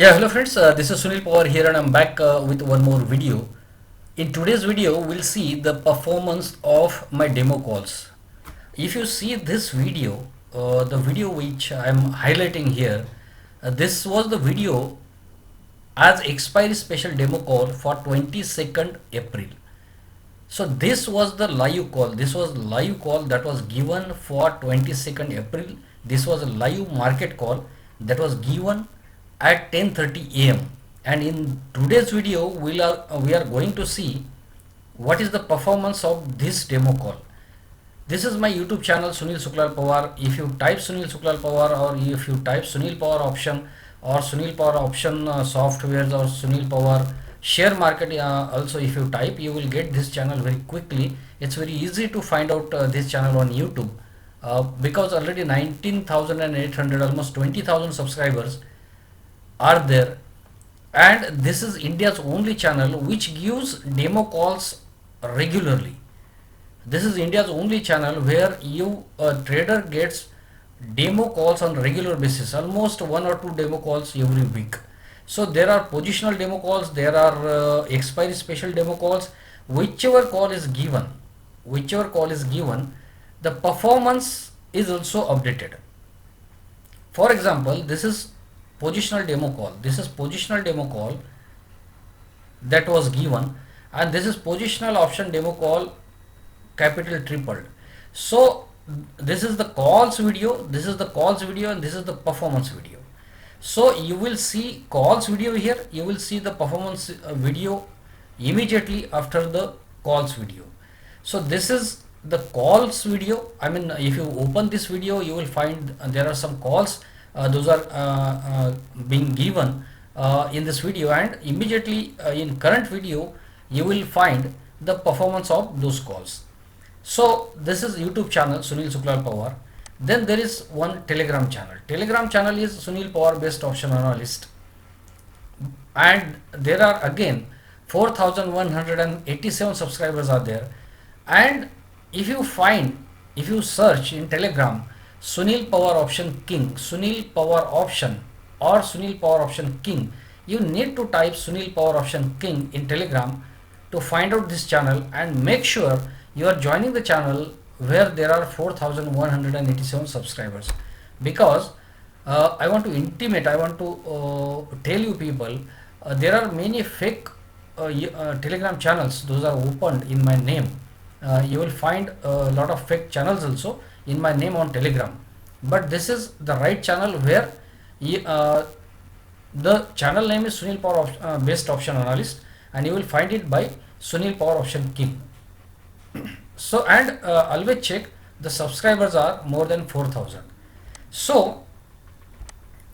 Yeah, hello friends, this is Sunil Pawar here and I'm back with one more video. In today's video, we'll see the performance of my demo calls. If you see this video, the video which I'm highlighting here, this was the video as expiry special demo call for 22nd April. So this was the live call. This was live call that was given for 22nd April. This was a live market call that was given at 10:30 a.m. And in today's video, we are going to see what is the performance of this demo call. This is my YouTube channel Sunil Suklal Pawar. If you type Sunil Suklal Pawar or if you type Sunil Pawar option or Sunil Pawar option softwares or Sunil Pawar share market also if you type, you will get this channel very quickly. It's very easy to find out this channel on YouTube because already 19,800, almost 20,000 subscribers are there, and this is India's only channel which gives demo calls regularly. This is India's only channel where you a trader gets demo calls on regular basis, almost one or two demo calls every week. So there are positional demo calls, there are expiry special demo calls. Whichever call is given, the performance is also updated. For example, this is positional demo call. This is positional demo call that was given, and this is positional option demo call capital tripled. So this is the calls video, this is the calls video, and this is the performance video. So you will see calls video here, you will see the performance video immediately after the calls video. So this is the calls video. I mean, if you open this video, you will find there are some calls. Those are being given in this video, and immediately in current video you will find the performance of those calls. So this is YouTube channel Sunil Suklal Pawar. Then there is one Telegram channel. Telegram channel is Sunil Pawar Best Option Analyst, and there are again 4,187 subscribers are there. And if you search in Telegram Sunil Pawar Option King, Sunil Pawar Option or Sunil Pawar Option King, you need to type Sunil Pawar Option King in Telegram to find out this channel, and make sure you are joining the channel where there are 4,187 subscribers, because I want to tell you people, there are many fake Telegram channels. Those are opened in my name. You will find a lot of fake channels also in my name on Telegram, but this is the right channel where the channel name is Sunil Pawar Best Option Analyst, and you will find it by Sunil Pawar Option King. So, and always check, the subscribers are more than 4,000. So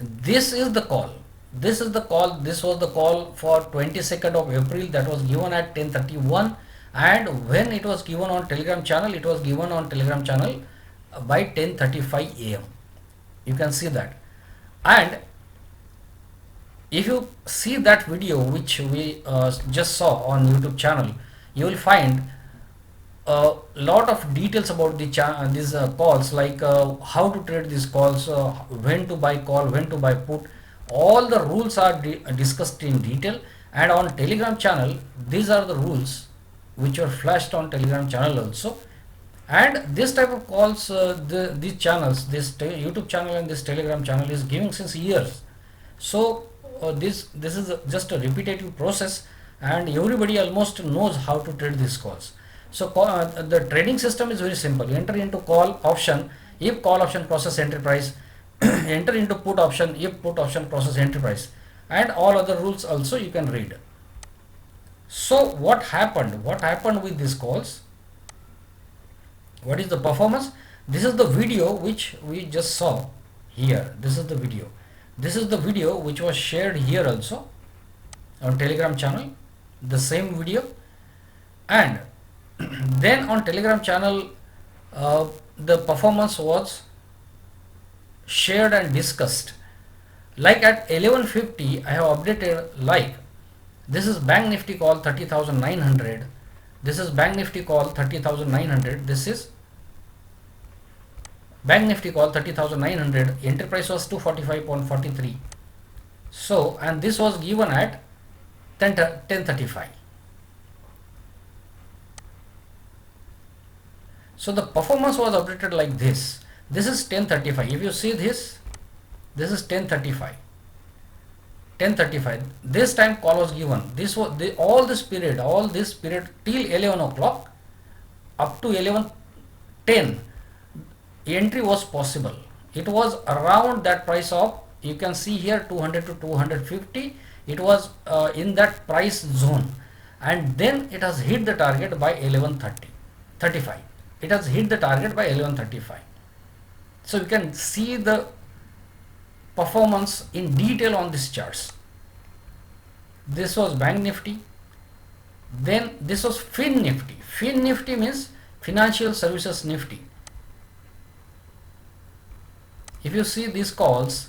this is the call. This was the call for 22nd of April that was given at 10:31, and when it was given on Telegram channel, it was given on Telegram channel by 10:35 a.m. You can see that. And if you see that video which we just saw on YouTube channel, you will find a lot of details about these calls, like how to trade these calls, when to buy call, when to buy put. All the rules are discussed in detail, and on Telegram channel these are the rules which are flashed on Telegram channel also. And this type of calls, these channels, this YouTube channel and this Telegram channel is giving since years. So this is just a repetitive process, and everybody almost knows how to trade these calls. So the trading system is very simple. You enter into call option if call option process entry price, enter into put option if put option process entry price, and all other rules also you can read. So what happened with these calls? What is the performance? This is the video which we just saw here. This is the video which was shared here also on Telegram channel, the same video. And then on Telegram channel the performance was shared and discussed. Like at 11:50 I have updated, like this is Bank Nifty call 30,900, this is Bank Nifty call 30,900, this is Bank Nifty call 30,900, entry price was 245.43. So, and this was given at 10:35. So the performance was updated like this. This is 10:35. If you see this, this is 10:35. 10:35. This time call was given. This was all this period till 11 o'clock up to 11:10. Entry was possible. It was around that price of, you can see here, 200 to 250. It was in that price zone, and then it has hit the target by 11:35. It has hit the target by 11:35. So you can see the performance in detail on these charts. This was Bank Nifty. Then this was Fin Nifty. Fin Nifty means Financial Services Nifty. If you see these calls,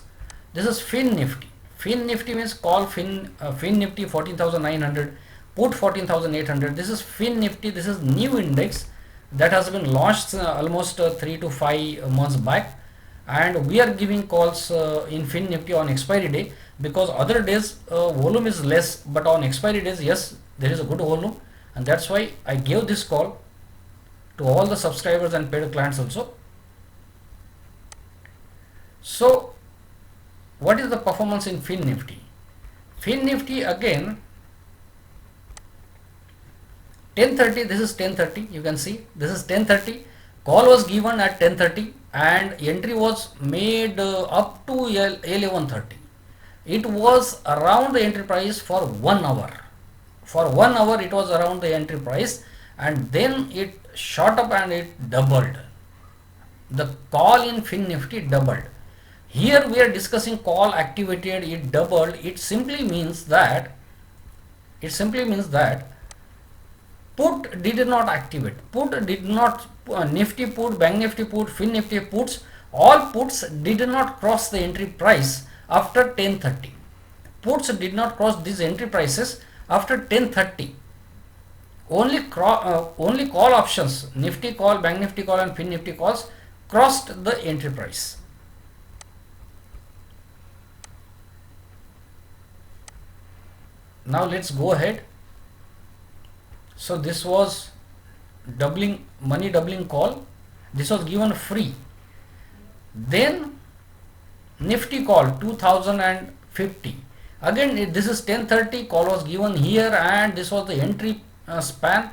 this is Fin Nifty. Fin Nifty means call Fin Nifty 14,900, put 14,800. This is Fin Nifty. This is new index that has been launched almost 3 to 5 months back, and we are giving calls in Fin Nifty on expiry day, because other days volume is less, but on expiry days, yes, there is a good volume, and that's why I gave this call to all the subscribers and paid clients also. So what is the performance in Fin Nifty? Fin Nifty again 10:30. This is 10:30. You can see this is 10:30. Call was given at 10:30 and entry was made up to 11:30. It was around the entry price for 1 hour. For 1 hour it was around the entry price, and then it shot up and it doubled. The call in Fin Nifty doubled. Here we are discussing call activated, it doubled. It simply means that put did not activate. Put did not, Nifty put, Bank Nifty put, Fin Nifty puts, all puts did not cross the entry price after 10:30. Puts did not cross these entry prices after 10:30. Only call options, Nifty call, Bank Nifty call and Fin Nifty calls crossed the entry price. Now let's go ahead. So this was money doubling call. This was given free. Then Nifty call 2050. Again this is 10:30. Call was given here, and this was the entry span.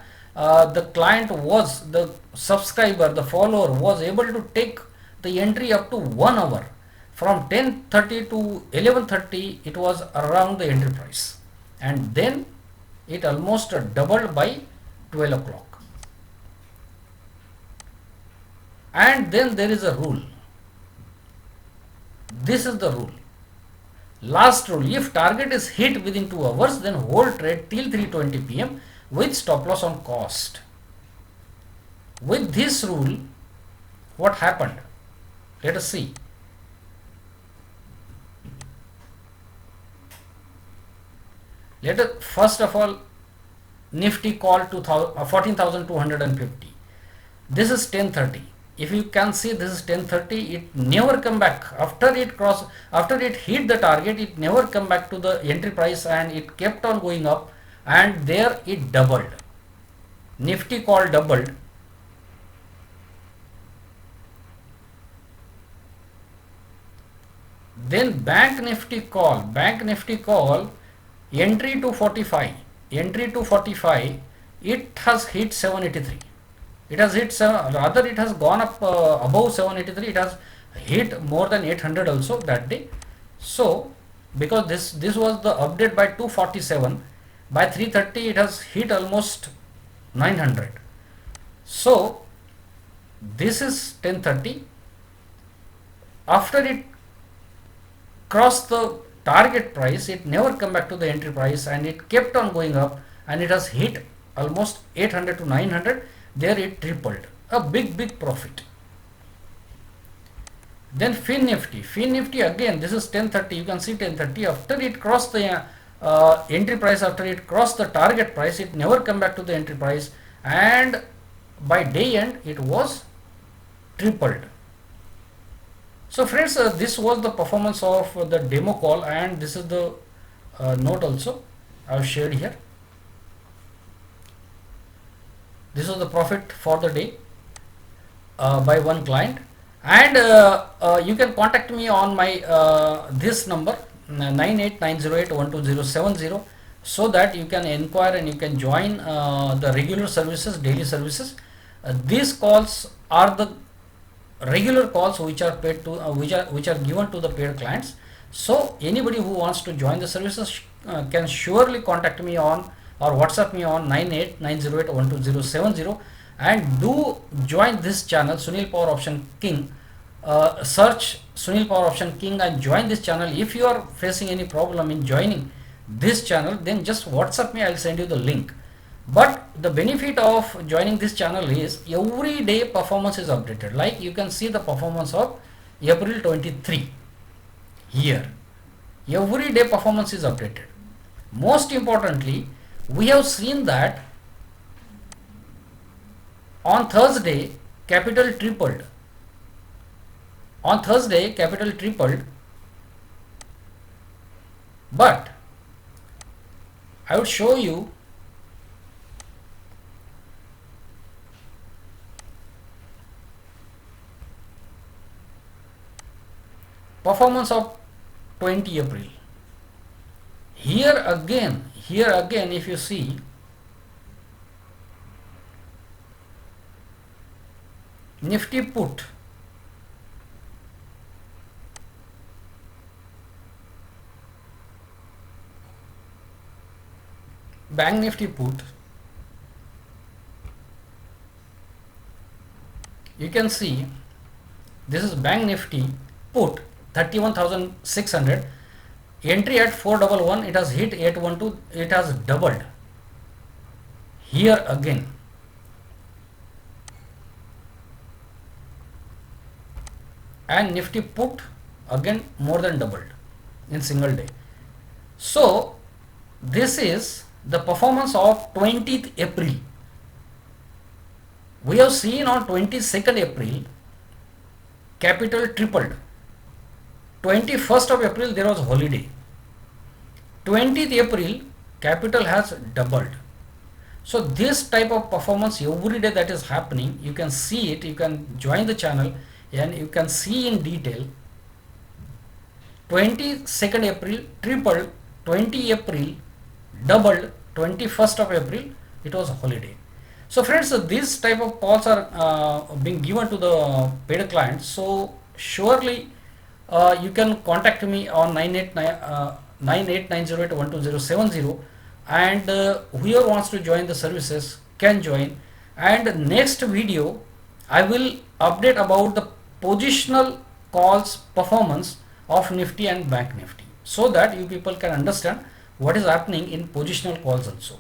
The client was, the subscriber, the follower was able to take the entry up to 1 hour. From 10:30 to 11:30 it was around the entry price, and then it almost doubled by 12 o'clock. And then there is a rule. This is the rule. Last rule: if target is hit within 2 hours, then hold trade till 3:20 p.m. with stop loss on cost. With this rule, what happened? Let us see. Let us first of all, Nifty call 14,250. This is 10:30. If you can see, this is 10:30. It never come back after it hit the target. It never come back to the entry price, and it kept on going up, and there it doubled. Nifty call doubled. Then Bank Nifty call. Entry to 45. It has hit 783. It has hit it has gone up above 783. It has hit more than 800 also that day. So because this was the update by 247, by 3:30 it has hit almost 900. So this is 10:30. After it crossed the target price, it never come back to the entry price, and it kept on going up, and it has hit almost 800 to 900. There it tripled, a big profit. Then Fin Nifty again, this is 10:30. You can see 10:30. After it crossed the entry price, after it crossed the target price, it never come back to the entry price, and by day end it was tripled. So friends, this was the performance of the demo call, and this is the note also I have shared here. This is the profit for the day by one client, and you can contact me on my this number 9890812070, so that you can inquire and you can join the regular services, daily services. These calls are the regular calls which are paid to which are given to the paid clients. So anybody who wants to join the services can surely contact me on or WhatsApp me on 9890812070, and do join this channel Sunil Power Option King. Search Sunil Power Option King and join this channel. If you are facing any problem in joining this channel, then just WhatsApp me, I'll send you the link. But the benefit of joining this channel is every day performance is updated. Like you can see the performance of April 23 here. Every day performance is updated. Most importantly, we have seen that on Thursday capital tripled. On Thursday capital tripled, but I would show you performance of 20 April. Here again if you see, Nifty put Bank Nifty put, you can see this is Bank Nifty put 31,600, entry at 411, it has hit 812, it has doubled. Here again and Nifty put again more than doubled in single day. So this is the performance of 20th April. We have seen on 22nd April capital tripled. 21st of April there was holiday. 20th April capital has doubled. So this type of performance every day that is happening, you can see it, you can join the channel and you can see in detail. 22nd April tripled, 20 April doubled, 21st of April it was a holiday. So friends, these type of calls are being given to the paid clients. So surely you can contact me on 9890812070, and whoever wants to join the services can join. And next video I will update about the positional calls performance of Nifty and Bank Nifty, so that you people can understand what is happening in positional calls also.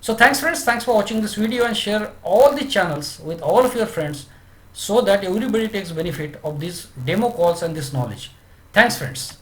So thanks friends, thanks for watching this video, and share all the channels with all of your friends so that everybody takes benefit of these demo calls and this knowledge. Thanks friends.